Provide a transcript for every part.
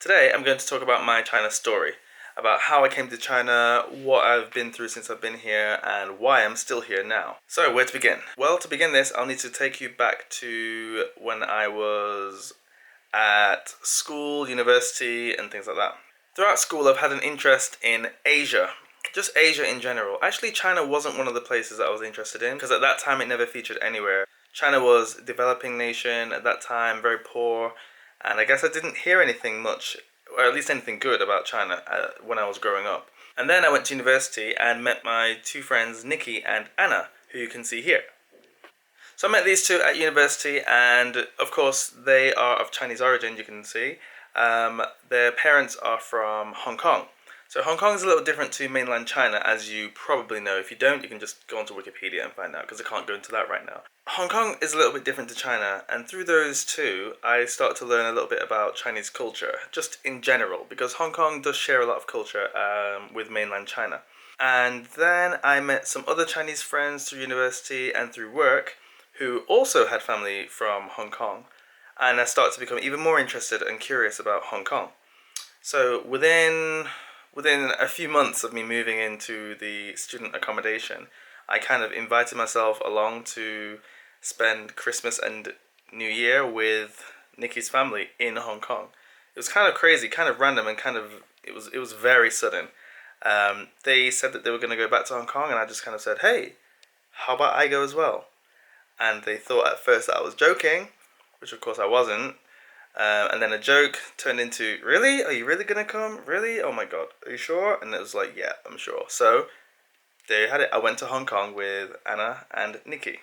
Today I'm going to talk about my China story, about how I came to China, what I've been through since I've been here, and why I'm still here now. So where to begin? Well, to begin this, I'll need to take you back to when I was at school, university, and things like that. Throughout school, I've had an interest in Asia. Just Asia in general. Actually, China wasn't one of the places that I was interested in, because at that time it never featured anywhere. China was a developing nation at that time, very poor, and I guess I didn't hear anything much, or at least anything good about China when I was growing up. And then I went to university and met my two friends, Nikki and Anna, who you can see here. So I met these two at university, and of course they are of Chinese origin, you can see. Their parents are from Hong Kong. So Hong Kong is a little different to mainland China, as you probably know. If you don't, you can just go onto Wikipedia and find out, because I can't go into that right now. Hong Kong is a little bit different to China, and through those two, I started to learn a little bit about Chinese culture, just in general, because Hong Kong does share a lot of culture with mainland China. And then I met some other Chinese friends through university and through work, who also had family from Hong Kong, and I started to become even more interested and curious about Hong Kong. So within a few months of me moving into the student accommodation, I kind of invited myself along to spend Christmas and New Year with Nikki's family in Hong Kong. It was kind of crazy, kind of random, and it was very sudden. They said that they were going to go back to Hong Kong, and I just kind of said, "Hey, how about I go as well?" And they thought at first that I was joking, which of course I wasn't. And then a joke turned into, "Really? Are you really gonna come? Really? Oh my god, are you sure?" And it was like, "Yeah, I'm sure." So there you had it. I went to Hong Kong with Anna and Nikki.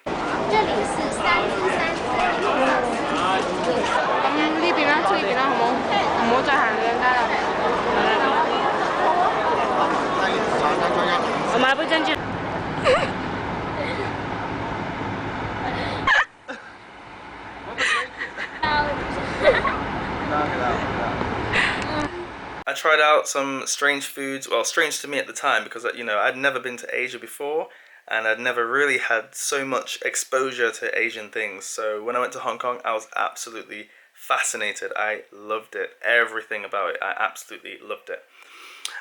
I tried out some strange foods, well, strange to me at the time, because I'd never been to Asia before, and I'd never really had so much exposure to Asian things. So when I went to Hong Kong, I was absolutely fascinated. I loved it, everything about it. I absolutely loved it.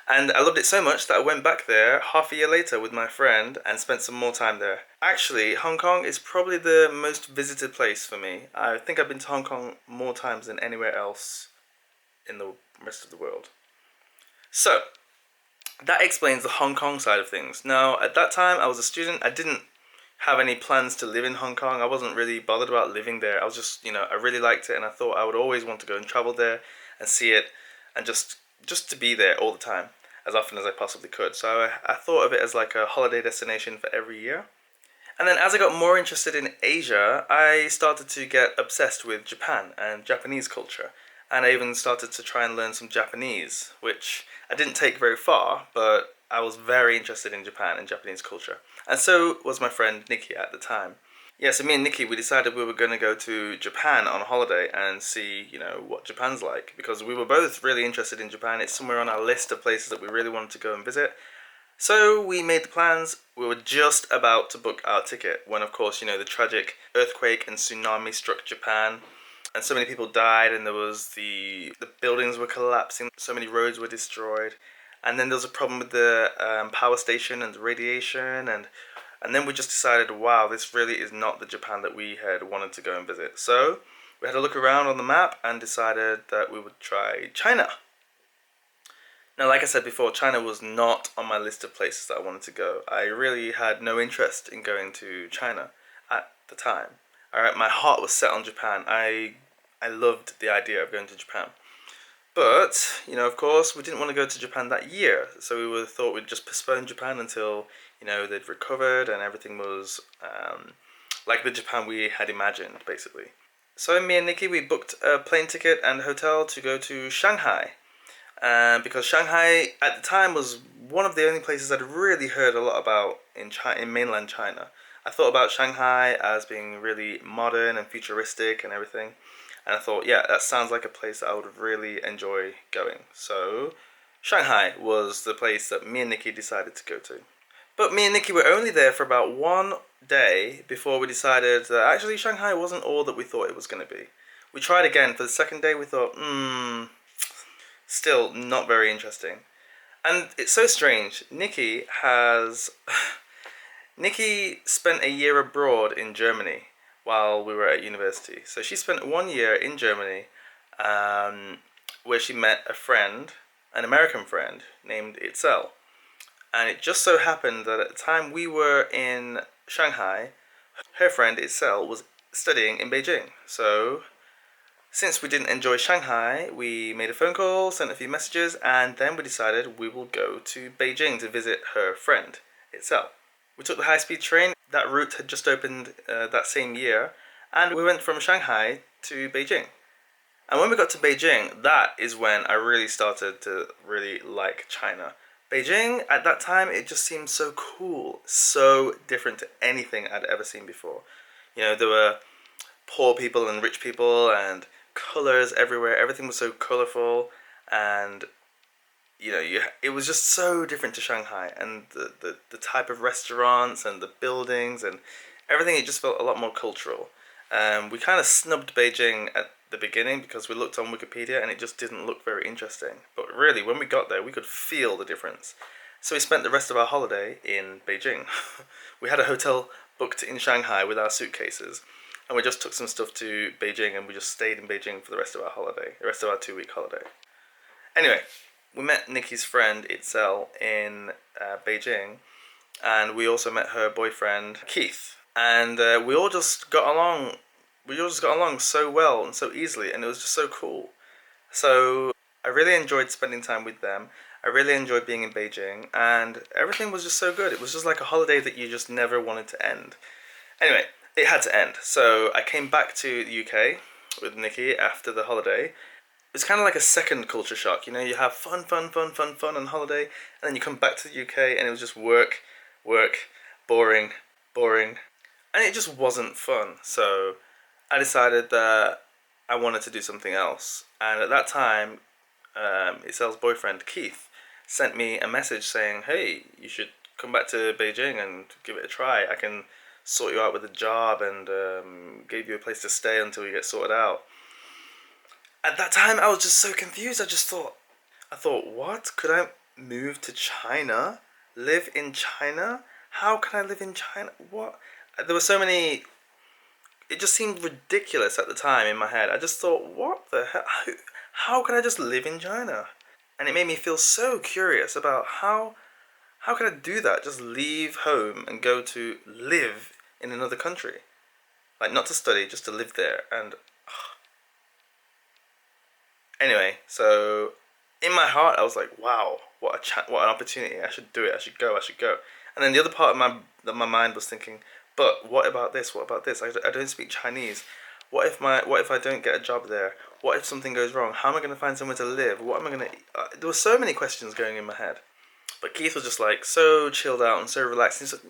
And I loved it so much that I went back there half a year later with my friend and spent some more time there. Actually, Hong Kong is probably the most visited place for me. I think I've been to Hong Kong more times than anywhere else in the rest of the world. So, that explains the Hong Kong side of things. Now, at that time, I was a student. I didn't have any plans to live in Hong Kong. I wasn't really bothered about living there. I was just, I really liked it, and I thought I would always want to go and travel there and see it, and just to be there all the time, as often as I possibly could. So I thought of it as like a holiday destination for every year. And then as I got more interested in Asia, I started to get obsessed with Japan and Japanese culture. And I even started to try and learn some Japanese, which I didn't take very far, but I was very interested in Japan and Japanese culture. And so was my friend Nikki at the time. Yeah, so me and Nikki, we decided we were going to go to Japan on holiday and see, what Japan's like. Because we were both really interested in Japan. It's somewhere on our list of places that we really wanted to go and visit. So we made the plans. We were just about to book our ticket when, of course, the tragic earthquake and tsunami struck Japan. And so many people died, and there was the buildings were collapsing, so many roads were destroyed. And then there was a problem with the power station and the radiation, and then we just decided, wow, this really is not the Japan that we had wanted to go and visit. So we had a look around on the map and decided that we would try China. Now, like I said before, China was not on my list of places that I wanted to go. I really had no interest in going to China at the time. Alright, my heart was set on Japan. I loved the idea of going to Japan. But, of course, we didn't want to go to Japan that year. So we thought we'd just postpone Japan until, they'd recovered and everything was like the Japan we had imagined, basically. So me and Nikki, we booked a plane ticket and hotel to go to Shanghai. Because Shanghai, at the time, was one of the only places I'd really heard a lot about in mainland China. I thought about Shanghai as being really modern and futuristic and everything. And I thought, yeah, that sounds like a place that I would really enjoy going. So Shanghai was the place that me and Nikki decided to go to. But me and Nikki were only there for about one day before we decided that actually Shanghai wasn't all that we thought it was going to be. We tried again. For the second day, we thought, Still not very interesting. And it's so strange. Nikki spent a year abroad in Germany while we were at university. So she spent 1 year in Germany, um, where she met a friend, an American friend named Itzel. And it just so happened that at the time we were in Shanghai, her friend Itzel was studying in Beijing. So since we didn't enjoy Shanghai, we made a phone call, sent a few messages, and then we decided we will go to Beijing to visit her friend Itzel. We took the high-speed train. That route had just opened that same year, and we went from Shanghai to Beijing. And when we got to Beijing, that is when I really started to really like China. Beijing, at that time, it just seemed so cool, so different to anything I'd ever seen before. There were poor people and rich people and colors everywhere. Everything was so colorful, and it was just so different to Shanghai, and the type of restaurants and the buildings and everything. It just felt a lot more cultural. We kind of snubbed Beijing at the beginning because we looked on Wikipedia and it just didn't look very interesting. But really, when we got there, we could feel the difference. So we spent the rest of our holiday in Beijing. We had a hotel booked in Shanghai with our suitcases, and we just took some stuff to Beijing and we just stayed in Beijing for the rest of our holiday, the rest of our 2 week holiday. Anyway, we met Nikki's friend Itzel in Beijing, and we also met her boyfriend Keith, and we all just got along. We all just got along so well and so easily, and it was just so cool. So I really enjoyed spending time with them. I really enjoyed being in Beijing, and everything was just so good. It was just like a holiday that you just never wanted to end. Anyway, it had to end. So I came back to the UK with Nikki after the holiday. It's kind of like a second culture shock. You have fun, fun, fun, fun, fun on holiday, and then you come back to the UK and it was just work, work, boring, boring, and it just wasn't fun. So I decided that I wanted to do something else, and at that time, Isel's boyfriend Keith sent me a message saying, "Hey, you should come back to Beijing and give it a try. I can sort you out with a job and give you a place to stay until you get sorted out." At that time, I was just so confused. I thought, what? Could I move to China? Live in China? How can I live in China? What? There were so many. It just seemed ridiculous at the time in my head. I just thought, what the hell? How can I just live in China? And it made me feel so curious about how can I do that? Just leave home and go to live in another country, like not to study, just to live there. And anyway, so in my heart, I was like, wow, what an opportunity! I should do it. I should go. I should go. And then the other part of my mind was thinking, but what about this? What about this? I don't speak Chinese. What if I don't get a job there? What if something goes wrong? How am I going to find somewhere to live? What am I going to? There were so many questions going in my head. But Keith was just like so chilled out and so relaxed. He's like,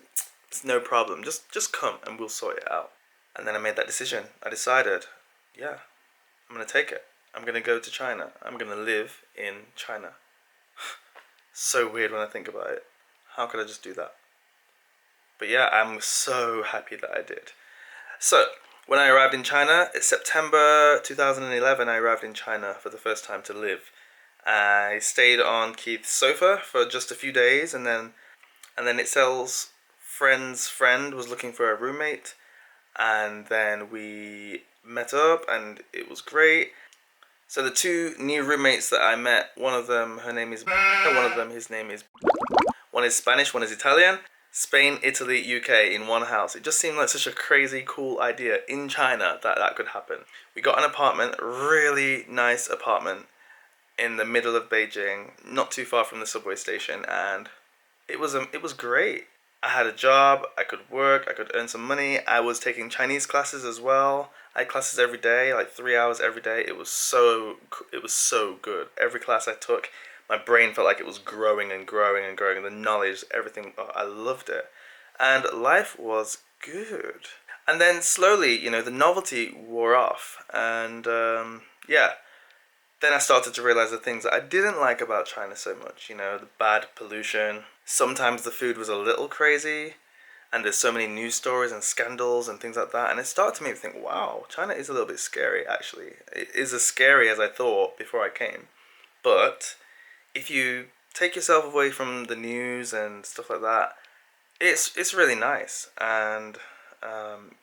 it's no problem. Just come and we'll sort it out. And then I made that decision. I decided, yeah, I'm gonna take it. I'm gonna go to China. I'm gonna live in China. So weird when I think about it. How could I just do that? But yeah, I'm so happy that I did. So, when I arrived in China, it's September 2011, I arrived in China for the first time to live. I stayed on Keith's sofa for just a few days, and then Itzel's friend's friend was looking for a roommate, and then we met up, and it was great. So the two new roommates that I met, one of them, her name is, one of them, his name is, one is Spanish, one is Italian. Spain, Italy, UK in one house. It just seemed like such a crazy, cool idea in China that could happen. We got an apartment, a really nice apartment in the middle of Beijing, not too far from the subway station, and it was great. I had a job, I could work, I could earn some money. I was taking Chinese classes as well. I had classes every day, like 3 hours every day. It was so good. Every class I took, my brain felt like it was growing and growing and growing. The knowledge, everything, oh, I loved it. And life was good. And then slowly, the novelty wore off. And yeah, then I started to realize the things that I didn't like about China so much. The bad pollution. Sometimes the food was a little crazy. And there's so many news stories and scandals and things like that. And it started to make me think, wow, China is a little bit scary, actually. It is as scary as I thought before I came. But if you take yourself away from the news and stuff like that, it's really nice, and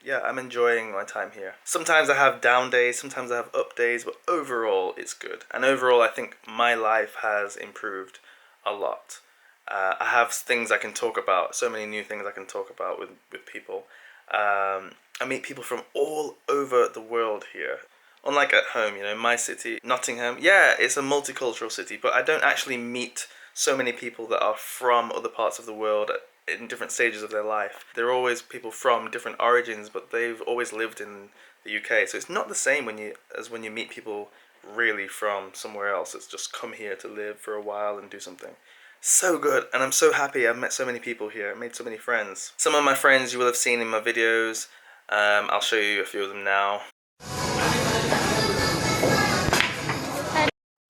yeah, I'm enjoying my time here. Sometimes I have down days, sometimes I have up days, but overall it's good. And overall, I think my life has improved a lot. I have things I can talk about, so many new things I can talk about with people. I meet people from all over the world here. Unlike at home, you know, my city, Nottingham, yeah, it's a multicultural city, but I don't actually meet so many people that are from other parts of the world in different stages of their life. They're always people from different origins, but they've always lived in the UK. So it's not the same as when you meet people really from somewhere else. It's just come here to live for a while and do something. So good, and I'm so happy. I've met so many people here. I've made so many friends. Some of my friends you will have seen in my videos. I'll show you a few of them now.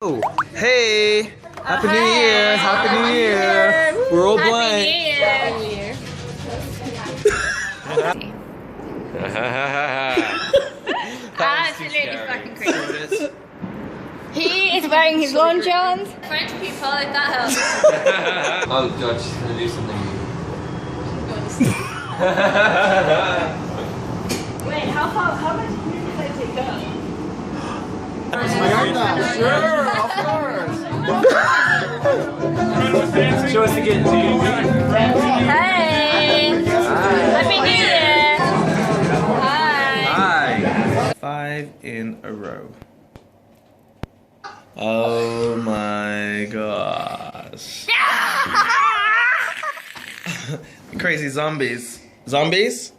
Oh, hey! Happy New Year! Happy New Year! We're all blind. Absolutely fucking crazy. He is wearing his long johns. French people, if that helps. Oh god, she's gonna do something. Wait, how much can I take up? Sure, of course. Show us again, team. Hey! Happy New Year! Hi! 5 in a row. Oh my gosh. Crazy zombies. Zombies?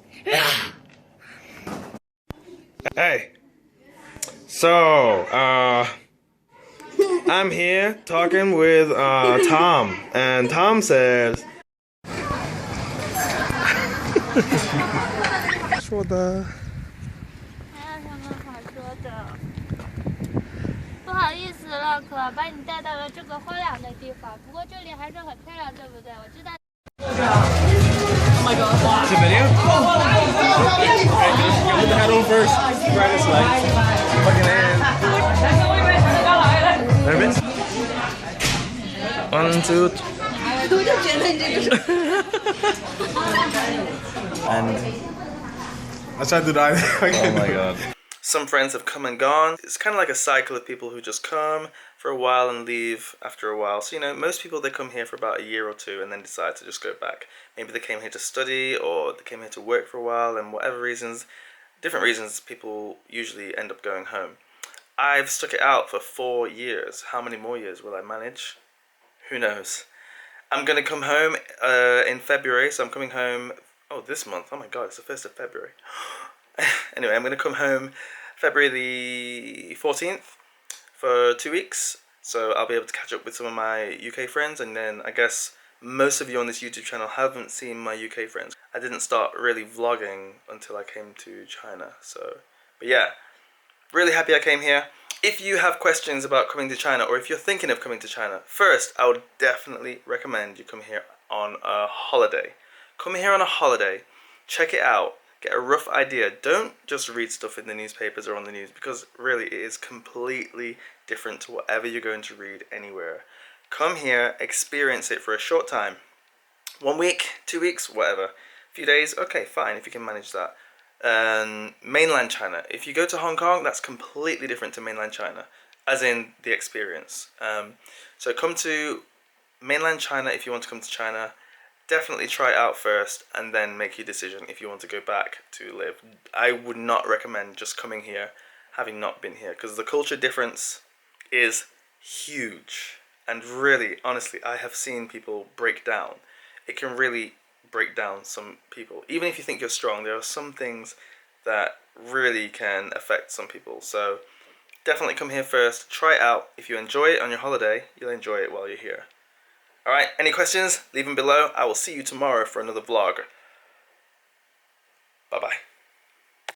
Hey. So, I'm here talking with Tom, and Tom says, 说的。还有什么好说的？不好意思了，可把你带到了这个荒凉的地方。不过这里还是很漂亮，对不对？我知道。Oh my god. It's a video? Get the hat on first. Brightest light. Fucking in. Nervous? 1, 2. And I tried to die. oh my god. Some friends have come and gone. It's kind of like a cycle of people who just come for a while and leave after a while. So, you know, most people, they come here for about a year or two and then decide to just go back. Maybe they came here to study, or they came here to work for a while, and whatever reasons, different reasons, people usually end up going home. I've stuck it out for 4 years. How many more years will I manage? Who knows? I'm going to come home in February, so I'm coming home, this month. Oh my god, it's the 1st of February. Anyway, I'm going to come home February the 14th for 2 weeks, so I'll be able to catch up with some of my UK friends, and then I guess most of you on this YouTube channel haven't seen my UK friends. I didn't start really vlogging until I came to China, but yeah, really happy I came here. If you have questions about coming to China, or if you're thinking of coming to China, first, I would definitely recommend you come here on a holiday. Come here on a holiday, check it out, get a rough idea. Don't just read stuff in the newspapers or on the news, because really it is completely different to whatever you're going to read anywhere. Come here, experience it for a short time. 1 week, 2 weeks, whatever. A few days, okay, fine, if you can manage that. Mainland China. If you go to Hong Kong, that's completely different to mainland China, as in the experience. So come to mainland China if you want to come to China. Definitely try it out first and then make your decision if you want to go back to live. I would not recommend just coming here having not been here, because the culture difference is huge. And really, honestly, I have seen people break down. It can really break down some people. Even if you think you're strong, there are some things that really can affect some people. So definitely come here first, try it out. If you enjoy it on your holiday, you'll enjoy it while you're here. Alright, any questions? Leave them below. I will see you tomorrow for another vlog. Bye bye.